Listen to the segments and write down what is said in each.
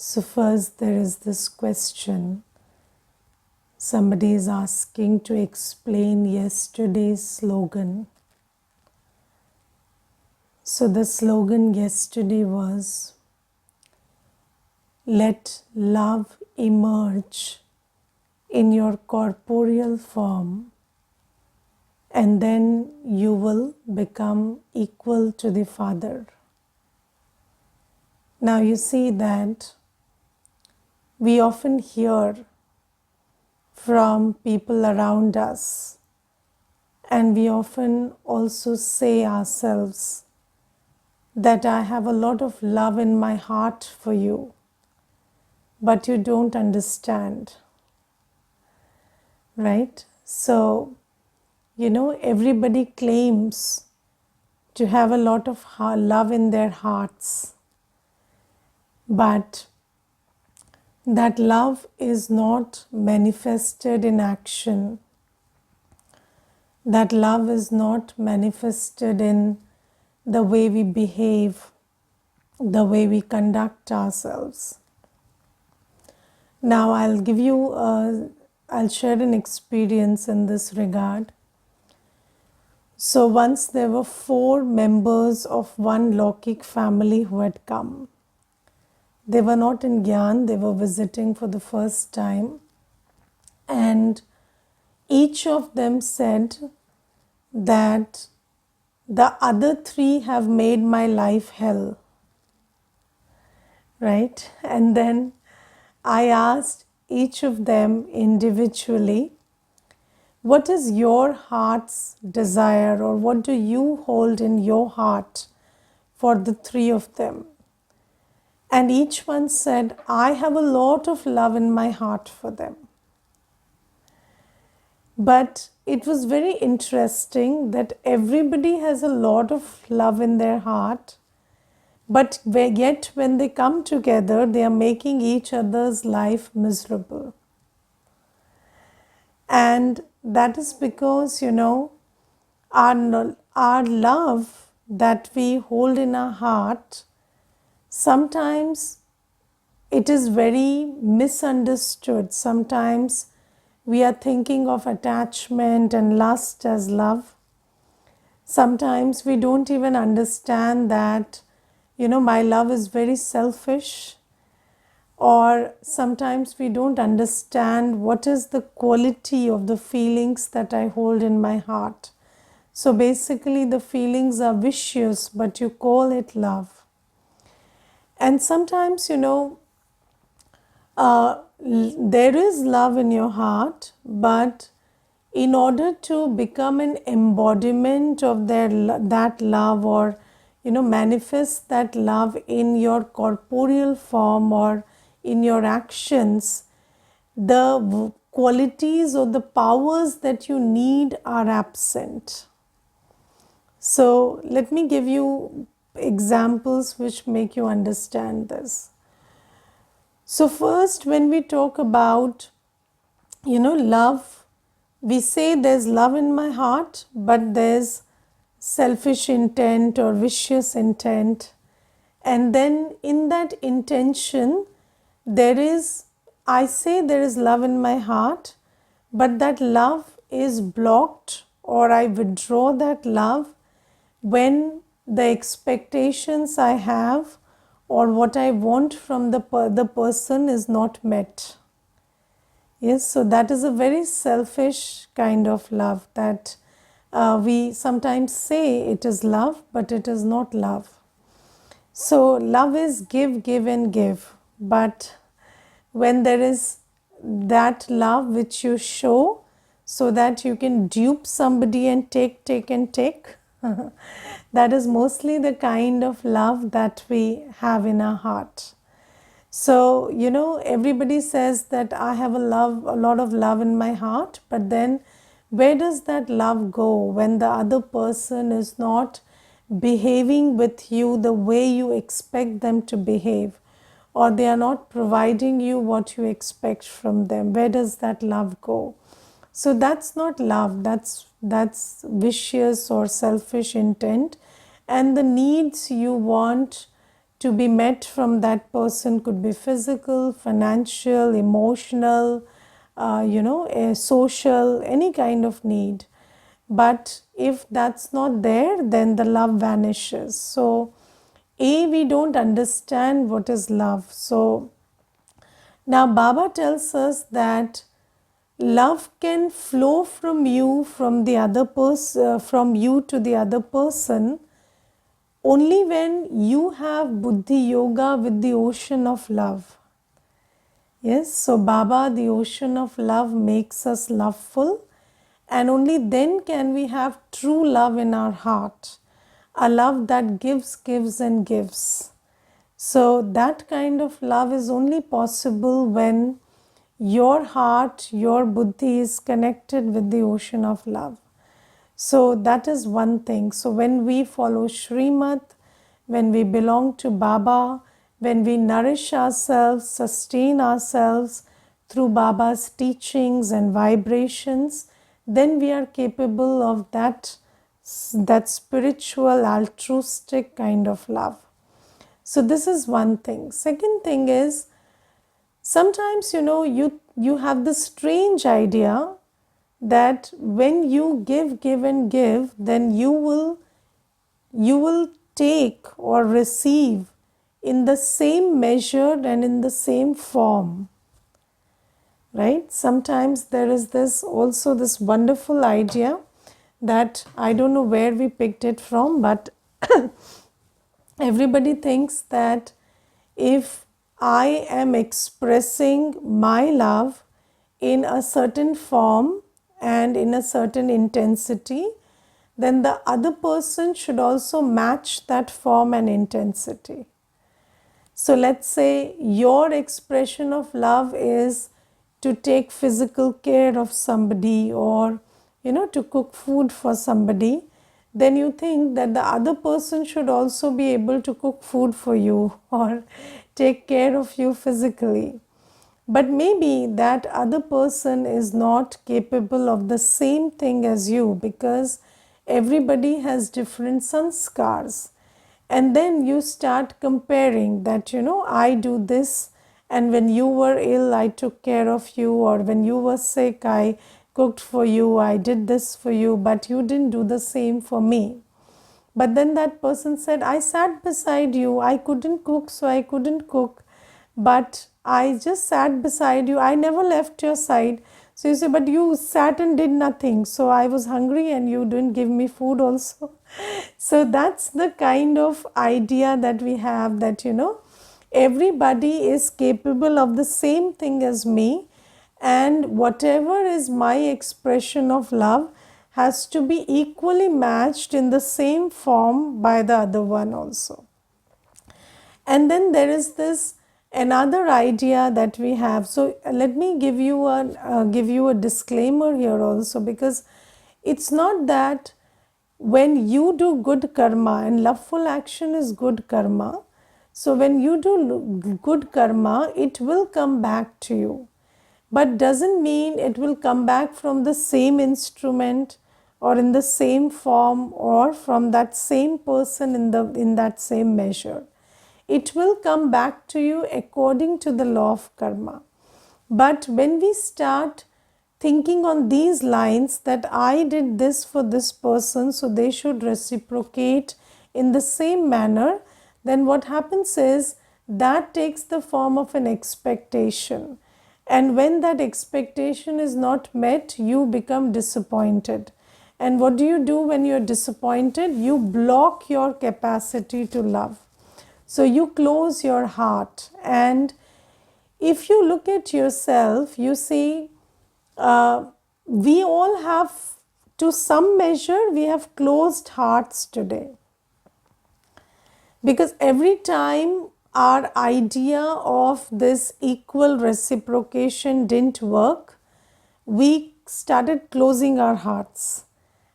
So first there is this question. Somebody is asking to explain yesterday's slogan. So the slogan yesterday was, let love emerge in your corporeal form, and then you will become equal to the Father. Now you see that we often hear from people around us, and we often also say ourselves that I have a lot of love in my heart for you, but you don't understand, right? So, everybody claims to have a lot of love in their hearts, but that love is not manifested in action. That love is not manifested in the way we behave, the way we conduct ourselves. Now I'll share an experience in this regard. So once there were 4 members of one Lokik family who had come. They were not in Gyan, they were visiting for the first time. And each of them said that the other 3 have made my life hell. Right? And then I asked each of them individually, what is your heart's desire, or what do you hold in your heart for the 3 of them? And each one said, I have a lot of love in my heart for them. But it was very interesting that everybody has a lot of love in their heart, but yet when they come together, they are making each other's life miserable. And that is because, our love that we hold in our heart, sometimes it is very misunderstood. Sometimes we are thinking of attachment and lust as love. Sometimes we don't even understand that, my love is very selfish. Or sometimes we don't understand what is the quality of the feelings that I hold in my heart. So basically the feelings are vicious, but you call it love. And sometimes, there is love in your heart, but in order to become an embodiment of that love, or manifest that love in your corporeal form or in your actions, the qualities or the powers that you need are absent. So let me give you examples which make you understand this. So first, when we talk about, love, we say there's love in my heart, but there's selfish intent or vicious intent. And then in that intention, I say there is love in my heart, but that love is blocked, or I withdraw that love when the expectations I have or what I want from the person is not met. Yes, so that is a very selfish kind of love that we sometimes say it is love, but it is not love. So love is give, give and give. But when there is that love which you show so that you can dupe somebody and take and take, that is mostly the kind of love that we have in our heart. So, everybody says that I have a lot of love in my heart, but then where does that love go when the other person is not behaving with you the way you expect them to behave, or they are not providing you what you expect from them? Where does that love go? So that's not love, that's vicious or selfish intent, and the needs you want to be met from that person. Could be physical, financial, emotional, social, any kind of need. But if that's not there, then the love vanishes. So, we don't understand what is love. So, now Baba tells us that love can flow from you, from the other person, from you to the other person, only when you have Buddhi Yoga with the ocean of love. Yes, so Baba, the ocean of love, makes us loveful, and only then can we have true love in our heart, a love that gives, gives, and gives. So, that kind of love is only possible when your heart, your buddhi is connected with the ocean of love. So, that is one thing. So, when we follow Srimad, when we belong to Baba, when we nourish ourselves, sustain ourselves through Baba's teachings and vibrations, then we are capable of that spiritual, altruistic kind of love. So this is one thing. Second thing is, sometimes you have this strange idea that when you give and give, then you will take or receive in the same measure and in the same form. Right? Sometimes there is this wonderful idea that I don't know where we picked it from, but everybody thinks that if I am expressing my love in a certain form and in a certain intensity, then the other person should also match that form and intensity. So let's say your expression of love is to take physical care of somebody, or to cook food for somebody. Then you think that the other person should also be able to cook food for you or take care of you physically. But maybe that other person is not capable of the same thing as you, because everybody has different sanskars. And then you start comparing that, I do this, and when you were ill, I took care of you, or when you were sick, I cooked for you, I did this for you, but you didn't do the same for me. But then that person said, I sat beside you, I couldn't cook, so I couldn't cook, but I just sat beside you, I never left your side. So you say, but you sat and did nothing, so I was hungry and you didn't give me food also. So that's the kind of idea that we have, that everybody is capable of the same thing as me, and whatever is my expression of love has to be equally matched in the same form by the other one also. And then there is this another idea that we have. So let me give you a disclaimer here also, because it's not that when you do good karma, and loveful action is good karma, so when you do good karma, it will come back to you, but doesn't mean it will come back from the same instrument or in the same form or from that same person in that same measure. It will come back to you according to the law of karma. But when we start thinking on these lines, that I did this for this person, so they should reciprocate in the same manner, then what happens is that takes the form of an expectation. And when that expectation is not met, you become disappointed. And what do you do when you're disappointed? You block your capacity to love. So you close your heart. And if you look at yourself, you see, we all have, to some measure, we have closed hearts today. Because every time our idea of this equal reciprocation didn't work, we started closing our hearts.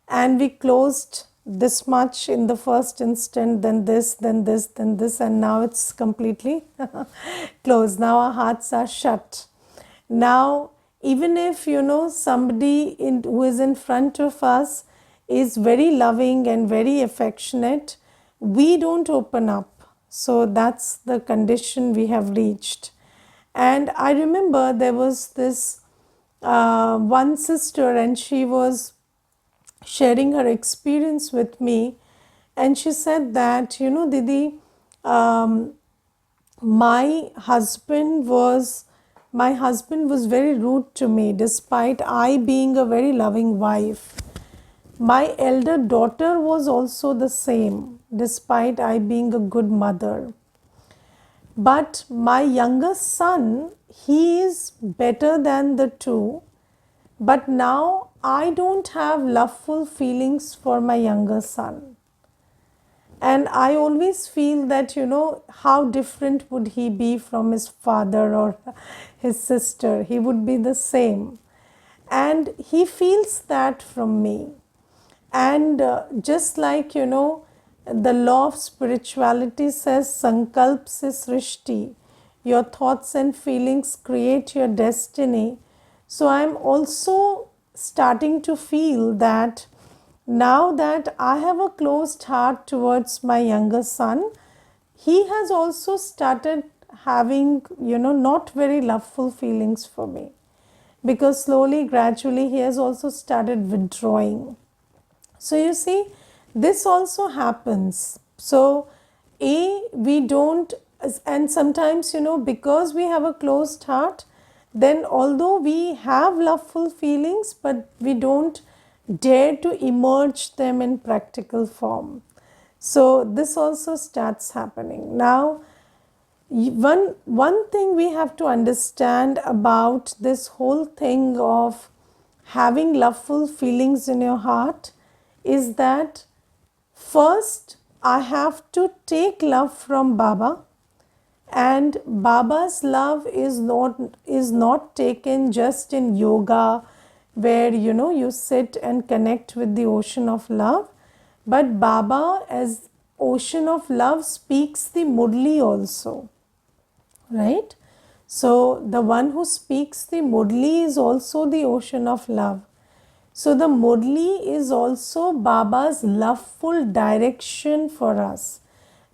And we closed this much in the first instant, then this, then this, then this, and now it's completely closed. Now our hearts are shut. Now, even if somebody who is in front of us is very loving and very affectionate, we don't open up. So that's the condition we have reached. And I remember there was this one sister, and she was sharing her experience with me, and she said that, Didi, um, my husband was my husband was very rude to me despite I being a very loving wife. My elder daughter was also the same despite I being a good mother. But my younger son, he is better than the two. But now I don't have loveful feelings for my younger son. And I always feel that, how different would he be from his father or his sister? He would be the same. And he feels that from me. And just like, the law of spirituality says, Sankalp se srishti, your thoughts and feelings create your destiny. So I'm also starting to feel that now that I have a closed heart towards my younger son, he has also started having, not very loveful feelings for me, because slowly, gradually, he has also started withdrawing. So you see, this also happens. So, we don't, and sometimes, because we have a closed heart, then although we have loveful feelings, but we don't dare to emerge them in practical form. So, this also starts happening. Now, one thing we have to understand about this whole thing of having loveful feelings in your heart is that first I have to take love from Baba, and Baba's love is not taken just in yoga where you sit and connect with the ocean of love, but Baba as ocean of love speaks the Murli also, right? So the one who speaks the Murli is also the ocean of love. So the Murli is also Baba's loveful direction for us.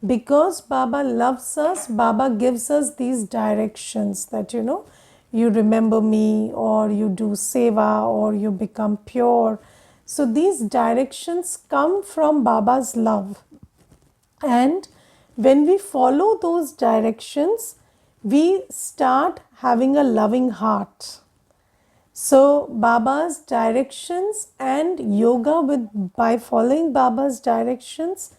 Because Baba loves us, Baba gives us these directions that, you remember me, or you do seva, or you become pure. So these directions come from Baba's love. And when we follow those directions, we start having a loving heart. So Baba's directions and yoga by following Baba's directions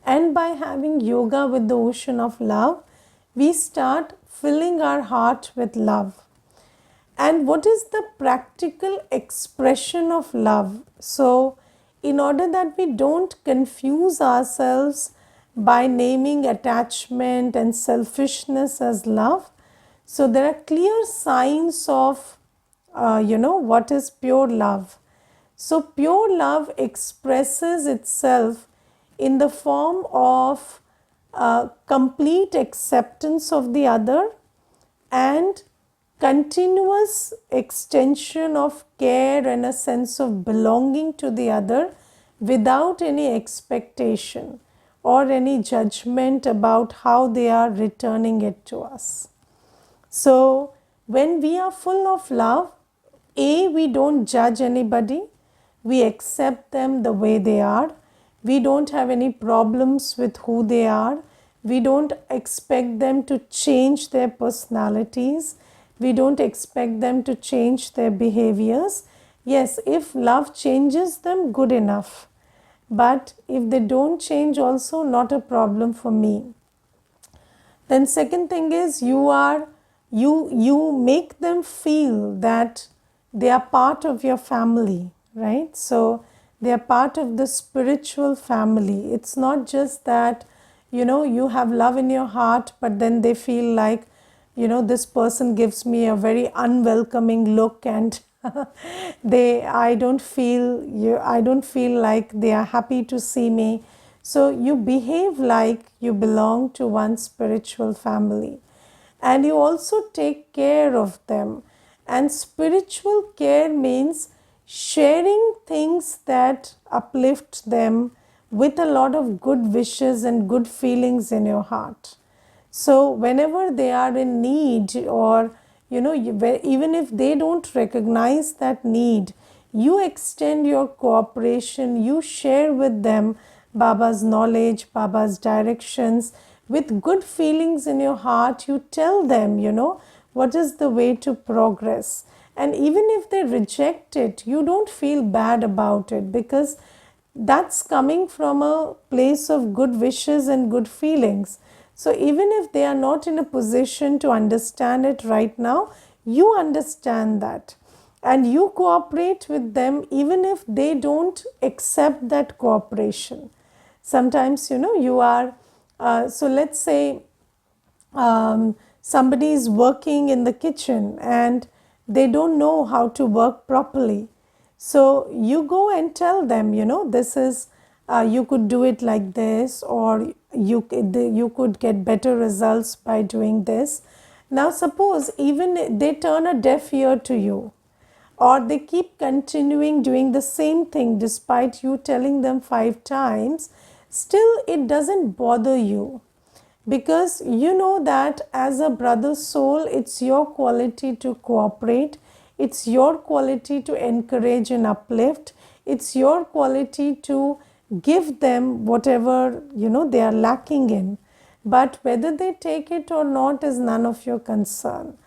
and by having yoga with the ocean of love, we start filling our heart with love. And what is the practical expression of love? So, in order that we don't confuse ourselves by naming attachment and selfishness as love, so there are clear signs of, what is pure love. So, pure love expresses itself in the form of complete acceptance of the other and continuous extension of care and a sense of belonging to the other without any expectation or any judgment about how they are returning it to us. So, when we are full of love, we don't judge anybody, we accept them the way they are, we don't have any problems with who they are, we don't expect them to change their personalities, we don't expect them to change their behaviors. Yes, if love changes them, good enough. But if they don't change, also not a problem for me. Then second thing is you make them feel that they are part of your family, right? So they are part of the spiritual family. It's not just that you have love in your heart, but then they feel like this person gives me a very unwelcoming look, and I don't feel like they are happy to see me. So you behave like you belong to one spiritual family, and you also take care of them. And spiritual care means sharing things that uplift them, with a lot of good wishes and good feelings in your heart. So whenever they are in need, or even if they don't recognize that need, you extend your cooperation, you share with them Baba's knowledge, Baba's directions, with good feelings in your heart. You tell them, what is the way to progress. And even if they reject it, you don't feel bad about it, because that's coming from a place of good wishes and good feelings. So even if they are not in a position to understand it right now, you understand that, and you cooperate with them even if they don't accept that cooperation. Sometimes, you are, so let's say somebody is working in the kitchen and they don't know how to work properly. So you go and tell them, this is, you could do it like this, or you could get better results by doing this. Now suppose even they turn a deaf ear to you, or they keep continuing doing the same thing despite you telling them 5 times, still it doesn't bother you, because you know that as a brother soul, it's your quality to cooperate, it's your quality to encourage and uplift, it's your quality to give them whatever they are lacking in. But whether they take it or not is none of your concern.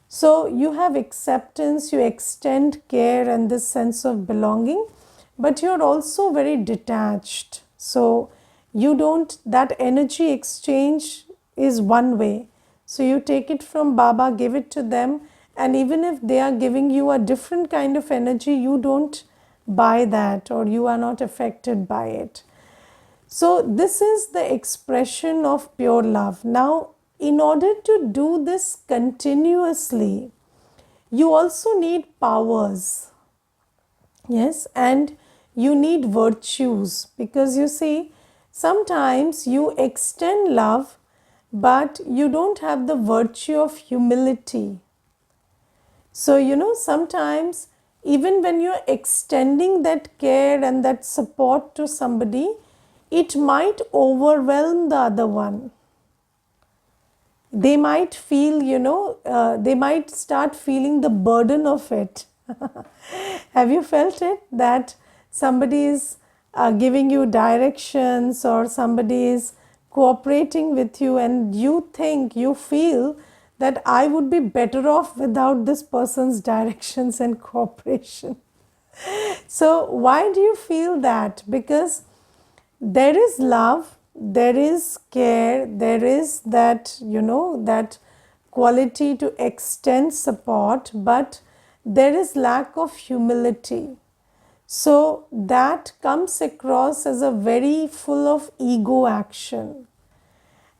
So you have acceptance, you extend care and this sense of belonging, but you're also very detached. So you don't, that energy exchange is one way. So you take it from Baba, give it to them, and even if they are giving you a different kind of energy, you don't buy that, or you are not affected by it. So this is the expression of pure love. Now, in order to do this continuously, you also need powers. Yes, and you need virtues, because you see, sometimes you extend love, but you don't have the virtue of humility. So, sometimes even when you're extending that care and that support to somebody, it might overwhelm the other one. They might feel, they might start feeling the burden of it. Have you felt it? That somebody is giving you directions, or somebody is cooperating with you, and you think, you feel that I would be better off without this person's directions and cooperation. So, why do you feel that? Because there is love, there is care, there is that, that quality to extend support, but there is lack of humility. So that comes across as a very full of ego action.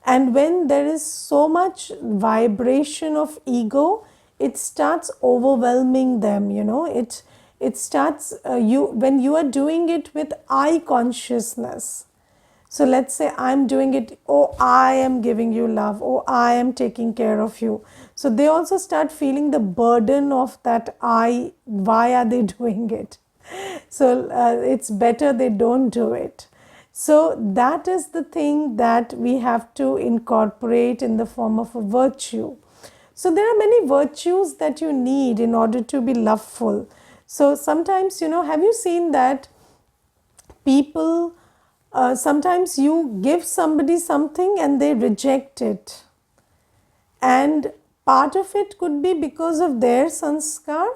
And when there is so much vibration of ego, it starts overwhelming them. It starts, when you are doing it with I consciousness. So let's say I'm doing it, oh, I am giving you love, oh, I am taking care of you. So they also start feeling the burden of that I. Why are they doing it? So it's better they don't do it. So that is the thing that we have to incorporate in the form of a virtue. So there are many virtues that you need in order to be loveful. So sometimes, have you seen that people, sometimes you give somebody something and they reject it, and part of it could be because of their sanskar,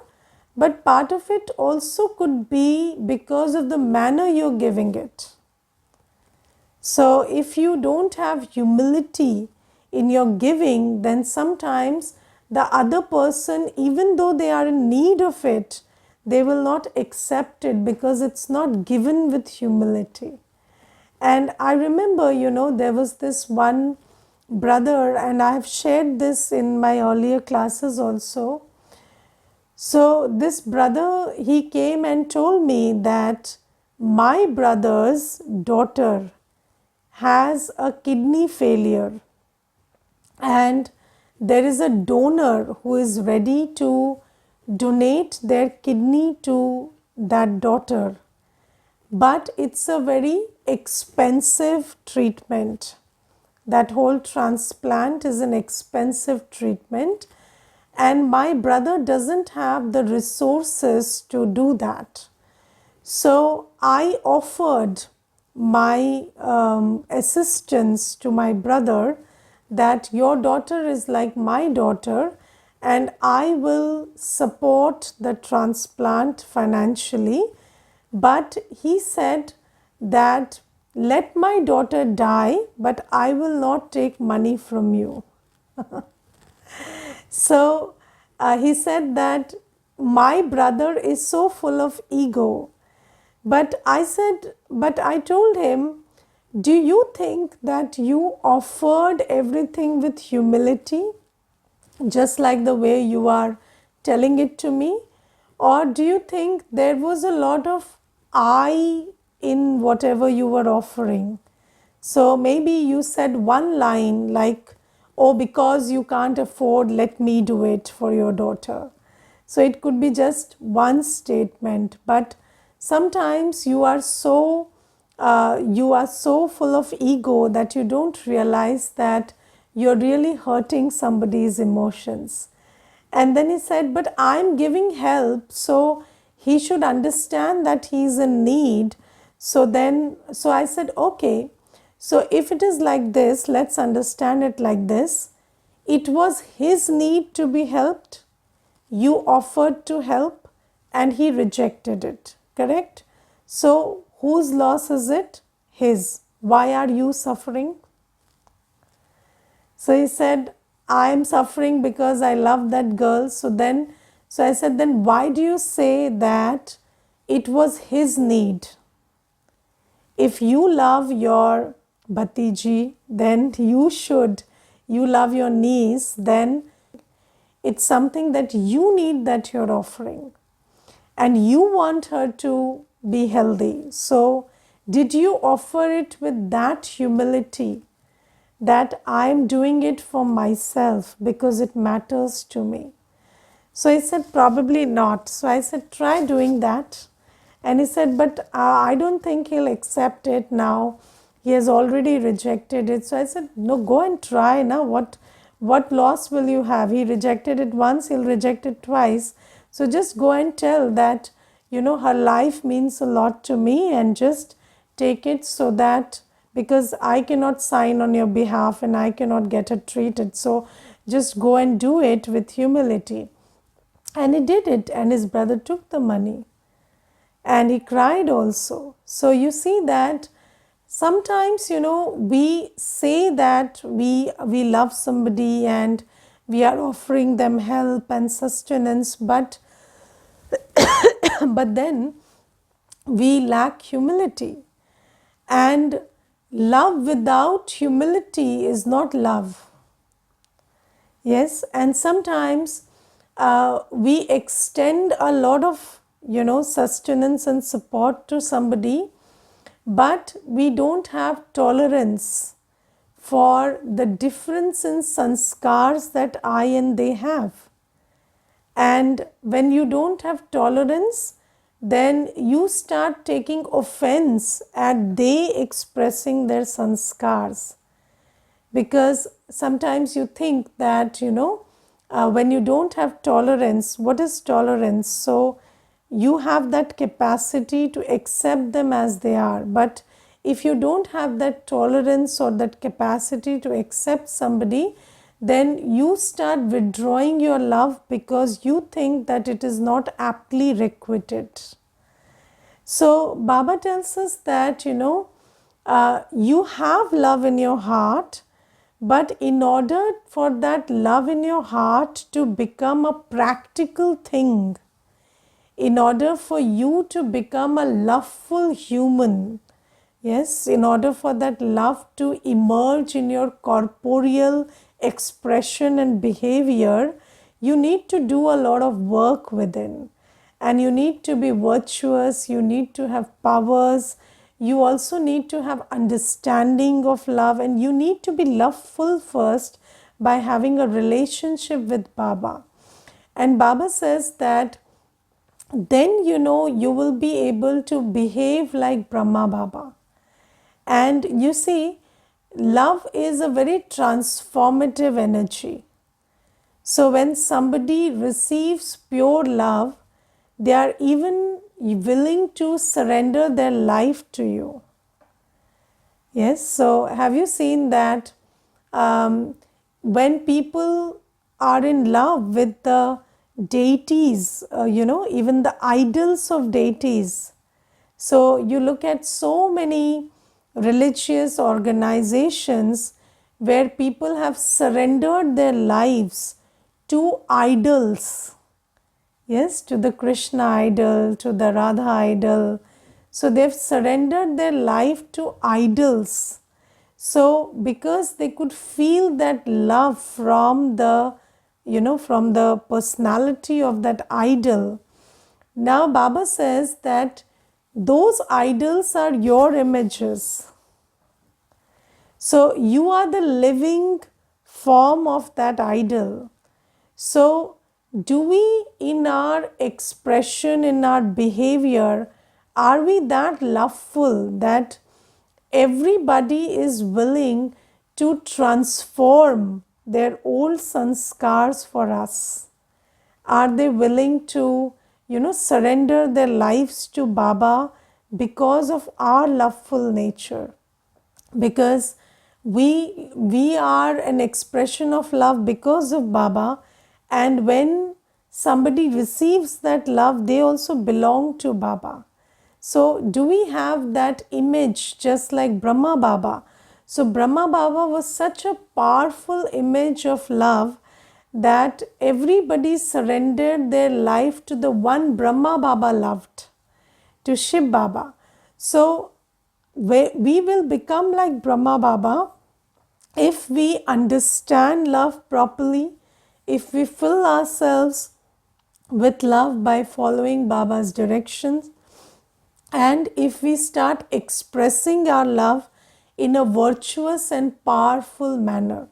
but part of it also could be because of the manner you're giving it. So if you don't have humility in your giving, then sometimes the other person, even though they are in need of it, they will not accept it because it's not given with humility. And I remember, there was this one brother, and I have shared this in my earlier classes also. So this brother, he came and told me that my brother's daughter has a kidney failure, and there is a donor who is ready to donate their kidney to that daughter. but it's a very expensive treatment. That whole transplant is an expensive treatment, and my brother doesn't have the resources to do that. So I offered my assistance to my brother that your daughter is like my daughter, and I will support the transplant financially. But he said that let my daughter die, but I will not take money from you. So he said that my brother is so full of ego. But I told him, do you think that you offered everything with humility, just like the way you are telling it to me? Or do you think there was a lot of I in whatever you were offering? So maybe you said one line like, oh, because you can't afford, let me do it for your daughter. So it could be just one statement, but sometimes you are so full of ego that you don't realize that you're really hurting somebody's emotions. And then he said, but I'm giving help, so he should understand that he's in need. So I said, okay, so if it is like this, let's understand it like this. It was his need to be helped. You offered to help and he rejected it, correct? So whose loss is it? His. Why are you suffering? So he said, I am suffering because I love that girl. So I said, then why do you say that it was his need? If you love your bhatiji, then you love your niece, then it's something that you need that you're offering. And you want her to be healthy. So did you offer it with that humility that I'm doing it for myself because it matters to me? So he said, probably not. So I said, try doing that. And he said, but I don't think he'll accept it now. He has already rejected it. So I said, no, go and try now. What loss will you have? He rejected it once, he'll reject it twice. So just go and tell that, her life means a lot to me, and just take it, so that, because I cannot sign on your behalf and I cannot get her treated. So just go and do it with humility. And he did it, and his brother took the money. And he cried also. So you see that sometimes, we say that we love somebody and we are offering them help and sustenance, but then we lack humility. And love without humility is not love. Yes, and sometimes we extend a lot of sustenance and support to somebody, but we don't have tolerance for the difference in sanskars that I and they have. And when you don't have tolerance, then you start taking offense at they expressing their sanskars. Because sometimes you think that, when you don't have tolerance, what is tolerance? So you have that capacity to accept them as they are. But if you don't have that tolerance or that capacity to accept somebody, then you start withdrawing your love because you think that it is not aptly requited. So Baba tells us that, you have love in your heart, but in order for that love in your heart to become a practical thing, in order for you to become a loveful human, yes, in order for that love to emerge in your corporeal expression and behavior, you need to do a lot of work within. And you need to be virtuous, you need to have powers, you also need to have understanding of love, and you need to be loveful first by having a relationship with Baba. And Baba says that then you will be able to behave like Brahma Baba. And you see, love is a very transformative energy. So when somebody receives pure love, they are even willing to surrender their life to you. Yes, so have you seen that when people are in love with the deities, even the idols of deities, so you look at so many religious organizations where people have surrendered their lives to idols. Yes, to the Krishna idol, to the Radha idol. So they've surrendered their life to idols. So because they could feel that love from from the personality of that idol, now Baba says that those idols are your images. So you are the living form of that idol. So do we, in our expression, in our behavior, are we that loveful that everybody is willing to transform their old sanskars for us? Are they willing to, surrender their lives to Baba because of our loveful nature? Because we are an expression of love because of Baba, and when somebody receives that love, they also belong to Baba. So do we have that image just like Brahma Baba? So Brahma Baba was such a powerful image of love that everybody surrendered their life to the one Brahma Baba loved, to Shiv Baba. So we will become like Brahma Baba if we understand love properly, if we fill ourselves with love by following Baba's directions, and if we start expressing our love in a virtuous and powerful manner.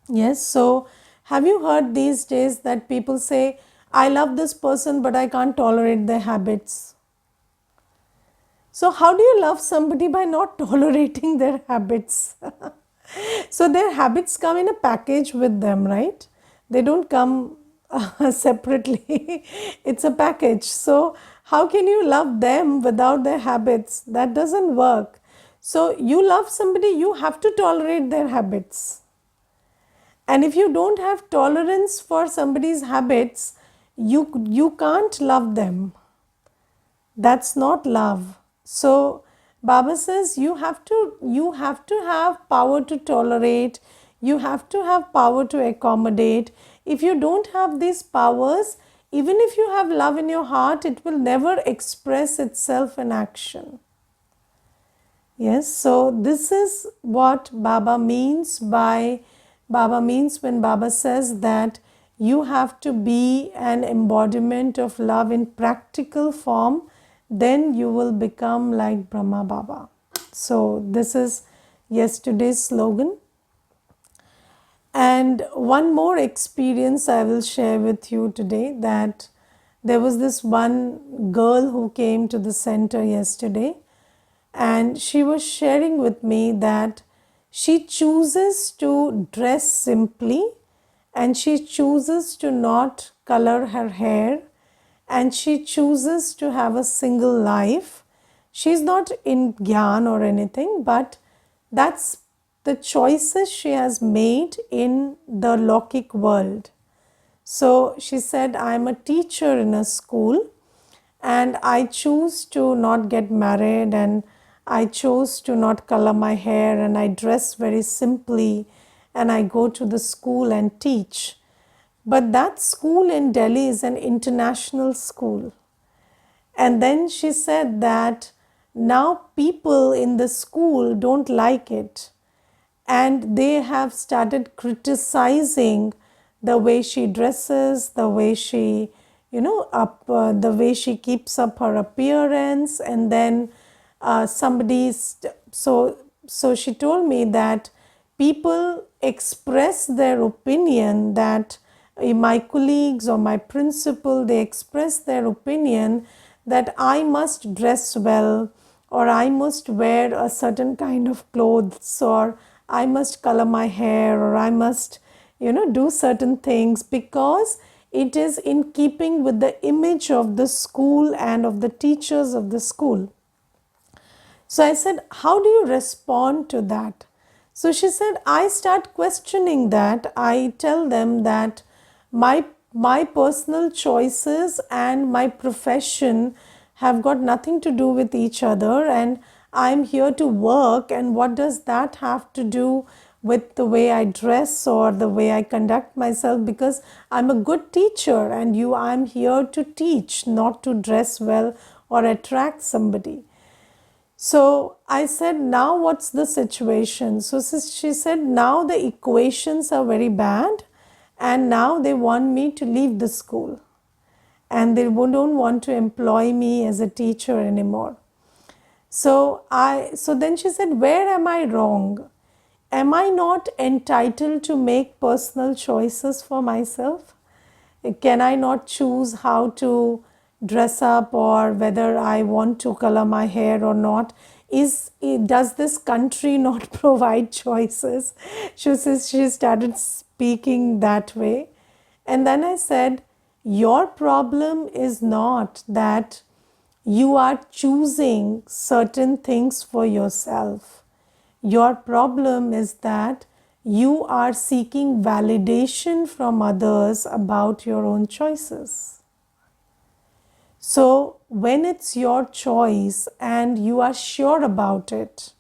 Yes, so have you heard these days that people say, I love this person but I can't tolerate their habits? So how do you love somebody by not tolerating their habits? So their habits come in a package with them, right? They don't come separately. It's a package. So how can you love them without their habits? That doesn't work. So you love somebody, you have to tolerate their habits. And if you don't have tolerance for somebody's habits, you can't love them. That's not love. So Baba says you have to have power to tolerate, you have to have power to accommodate. If you don't have these powers, even if you have love in your heart, it will never express itself in action. Yes, so this is what Baba means when Baba says that you have to be an embodiment of love in practical form, then you will become like Brahma Baba. So this is yesterday's slogan. And one more experience I will share with you today, that there was this one girl who came to the center yesterday, and she was sharing with me that she chooses to dress simply, and she chooses to not color her hair, and she chooses to have a single life. She's not in Gyan or anything, but that's the choices she has made in the Lokik world. So she said, I'm a teacher in a school and I choose to not get married, and I chose to not color my hair, and I dress very simply, and I go to the school and teach. But that school in Delhi is an international school. And then she said that now people in the school don't like it, and they have started criticizing the way she dresses, the way she, the way she keeps up her appearance. And then so she told me that people express their opinion that my colleagues or my principal, they express their opinion that I must dress well, or I must wear a certain kind of clothes, or I must color my hair, or I must, do certain things because it is in keeping with the image of the school and of the teachers of the school. So I said, how do you respond to that? So she said, I start questioning that. I tell them that my personal choices and my profession have got nothing to do with each other, and I'm here to work, and what does that have to do with the way I dress or the way I conduct myself? Because I'm a good teacher, and I'm here to teach, not to dress well or attract somebody. So I said, now what's the situation? So she said, now the equations are very bad, and now they want me to leave the school, and they don't want to employ me as a teacher anymore. So then she said, where am I wrong? Am I not entitled to make personal choices for myself? Can I not choose how to dress up, or whether I want to color my hair or not? Does this country not provide choices? She started speaking that way. And then I said, your problem is not that you are choosing certain things for yourself. Your problem is that you are seeking validation from others about your own choices. So, when it's your choice and you are sure about it,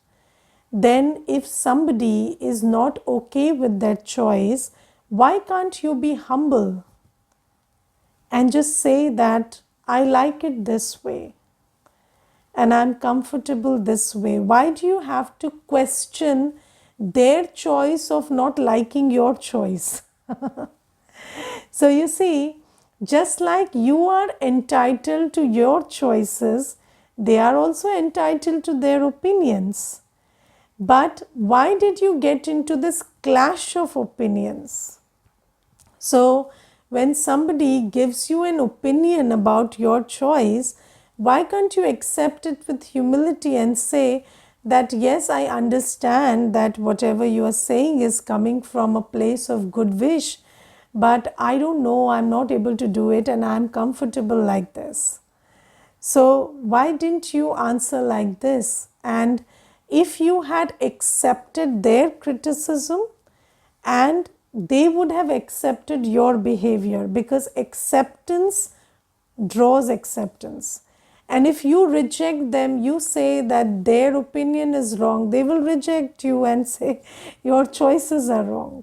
then if somebody is not okay with that choice, why can't you be humble and just say that I like it this way and I'm comfortable this way? Why do you have to question their choice of not liking your choice? So you see, just like you are entitled to your choices, they are also entitled to their opinions. But why did you get into this clash of opinions? So when somebody gives you an opinion about your choice, why can't you accept it with humility and say that, yes, I understand that whatever you are saying is coming from a place of good wish, but I don't know, I'm not able to do it, and I'm comfortable like this. So why didn't you answer like this? And if you had accepted their criticism, and they would have accepted your behavior, because acceptance draws acceptance. And if you reject them, you say that their opinion is wrong, they will reject you and say your choices are wrong.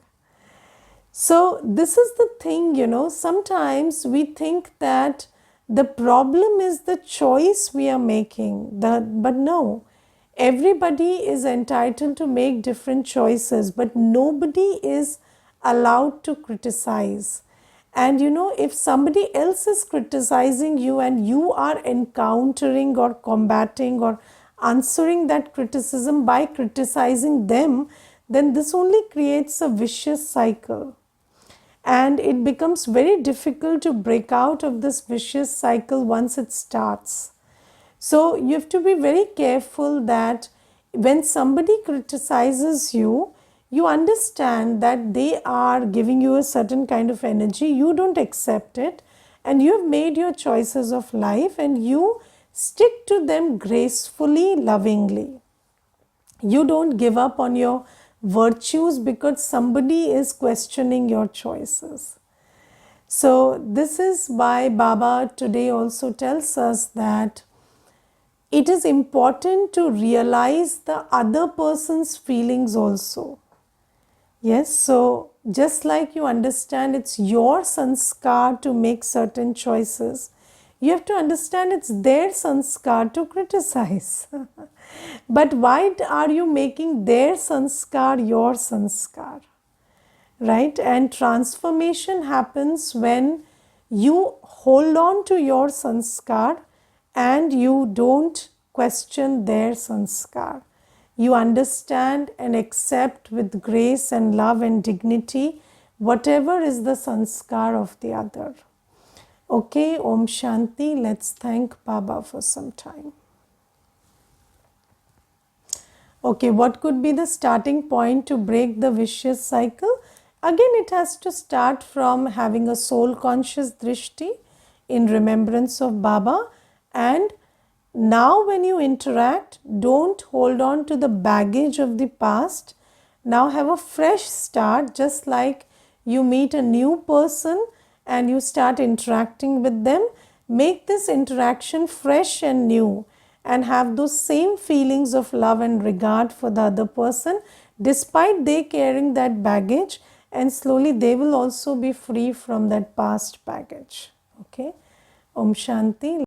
So this is the thing, sometimes we think that the problem is the choice we are making, but no, everybody is entitled to make different choices, but nobody is allowed to criticize. And if somebody else is criticizing you and you are encountering or combating or answering that criticism by criticizing them, then this only creates a vicious cycle. And it becomes very difficult to break out of this vicious cycle once it starts. So you have to be very careful that when somebody criticizes you, you understand that they are giving you a certain kind of energy, you don't accept it, and you have made your choices of life and you stick to them gracefully, lovingly. You don't give up on your virtues because somebody is questioning your choices. So this is why Baba today also tells us that it is important to realize the other person's feelings also. Yes, so just like you understand it's your sanskar to make certain choices, you have to understand it's their sanskar to criticize. But why are you making their sanskar your sanskar? Right? And transformation happens when you hold on to your sanskar and you don't question their sanskar. You understand and accept with grace and love and dignity whatever is the sanskar of the other. Okay, Om Shanti. Let's thank Baba for some time. Okay, what could be the starting point to break the vicious cycle? Again, it has to start from having a soul conscious drishti in remembrance of Baba. And now when you interact, don't hold on to the baggage of the past. Now have a fresh start, just like you meet a new person and you start interacting with them. Make this interaction fresh and new and have those same feelings of love and regard for the other person despite they carrying that baggage, and slowly they will also be free from that past baggage. Okay, Om Shanti.